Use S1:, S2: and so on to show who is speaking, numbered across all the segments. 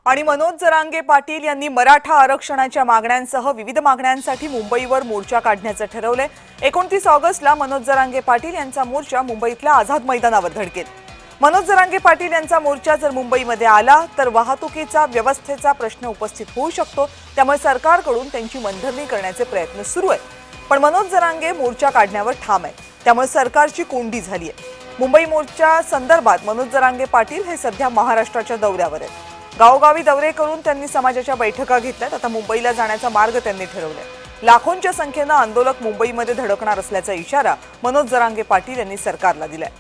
S1: आणि मनोज जरांगे पाटील यांनी मराठा आरक्षणाच्या मागण्यांसह विविध मागण्यांसाठी मुंबईवर मोर्चा काढण्याचं ठरवलंय। 29 ऑगस्टला मनोज जरांगे पाटील यांचा मोर्चा मुंबईतल्या आझाद मैदानावर धडकेल। मनोज जरांगे पाटील यांचा मोर्चा जर मुंबईमध्ये आला तर वाहतुकीचा व्यवस्थेचा प्रश्न उपस्थित होऊ शकतो, त्यामुळे सरकारकडून त्यांची मनधरणी करण्याचे प्रयत्न सुरू आहेत। पण मनोज जरांगे मोर्चा काढण्यावर ठाम आहेत, त्यामुळे सरकारची कोंडी झाली आहे। मुंबई मोर्चा संदर्भात मनोज जरांगे पाटील हे सध्या महाराष्ट्राच्या दौऱ्यावर आहेत। गावोगावी दौरे करून त्यांनी समाजाच्या बैठका घेतल्यात। आता मुंबईला जाण्याचा मार्ग त्यांनी ठरवलाय। लाखोंच्या संख्येने आंदोलक मुंबईमध्ये धडकणार असल्याचा इशारा मनोज जरांगे पाटील यांनी सरकारला दिलाय।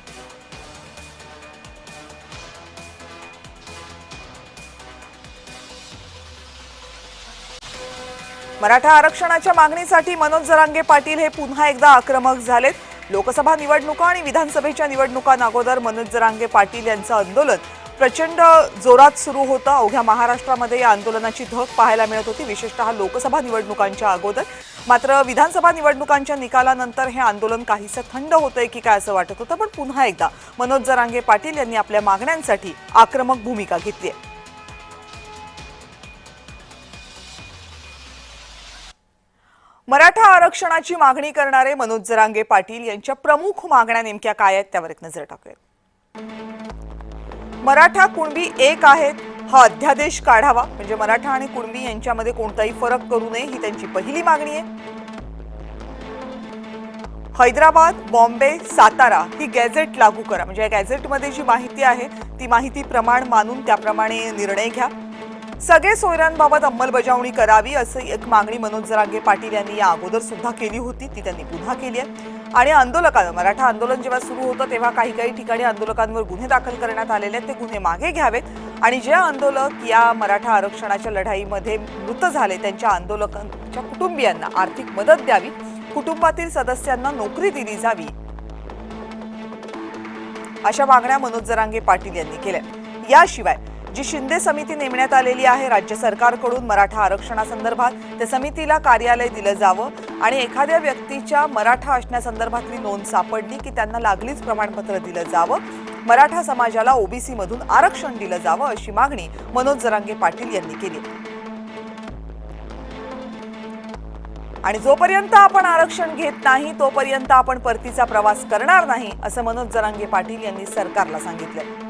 S1: मराठा आरक्षणाच्या मागणीसाठी मनोज जरांगे पाटील हे पुन्हा एकदा आक्रमक झालेत। लोकसभा निवडणुका आणि विधानसभेच्या निवडणुकांअगोदर मनोज जरांगे पाटील यांचं आंदोलन प्रचंड जोरात सुरू होतं। अवघ्या महाराष्ट्रामध्ये या आंदोलनाची धग पाहायला मिळत होती, विशेषतः लोकसभा निवडणुकांच्या अगोदर। मात्र विधानसभा निवडणुकांच्या निकालानंतर हे आंदोलन काहीसं थंड होतंय की काय असं वाटत होतं। पण पुन्हा एकदा मनोज जरांगे पाटील यांनी आपल्या मागण्यांसाठी आक्रमक भूमिका घेतली आहे। मराठा आरक्षणाची मागणी करणारे मनोज जरांगे पाटील यांच्या प्रमुख मागण्या नेमक्या काय आहेत त्यावर एक नजर टाकूया। मराठा कुणबी एक आहेत हा अध्यादेश काढावा, म्हणजे मराठा आणि कुणबी यांच्यामध्ये कोणताही फरक करू नये ही त्यांची पहिली मागणी आहे। हैदराबाद, बॉम्बे, सातारा ही गॅझेट लागू करा, म्हणजे या गॅझेटमध्ये जी माहिती आहे ती माहिती प्रमाण मानून त्याप्रमाणे निर्णय घ्या। सगळे सोयऱ्यांबाबत अंमलबजावणी करावी अशी एक मागणी मनोज जरांगे पाटील यांनी या अगोदर सुद्धा केली होती, ती त्यांनी पुन्हा केली आहे। आणि आंदोलकांना मराठा आंदोलन जेव्हा सुरू होतं तेव्हा काही ठिकाणी आंदोलकांवर गुन्हे दाखल करण्यात आलेले आहेत, ते गुन्हे मागे घ्यावेत आणि जे आंदोलक या मराठा आरक्षणाच्या लढाईमध्ये मृत झाले त्यांच्या आंदोलकांच्या कुटुंबियांना आर्थिक मदत द्यावी, कुटुंबातील सदस्यांना नोकरी दिली जावी, अशा मागण्या मनोज जरांगे पाटील यांनी केल्या। याशिवाय जी शिंदे समिती नेमण्यात आलेली आहे राज्य सरकारकडून मराठा आरक्षणासंदर्भात, त्या समितीला कार्यालय दिलं जावं आणि एखाद्या व्यक्तीच्या मराठा असण्यासंदर्भातली नोंद सापडली की त्यांना लागलीच प्रमाणपत्र दिलं जावं, मराठा समाजाला ओबीसी मधून आरक्षण दिलं जावं अशी मागणी मनोज जरांगे पाटील यांनी केली। आणि जोपर्यंत आपण आरक्षण घेत नाही तोपर्यंत आपण परतीचा प्रवास करणार नाही असं मनोज जरांगे पाटील यांनी सरकारला सांगितलं।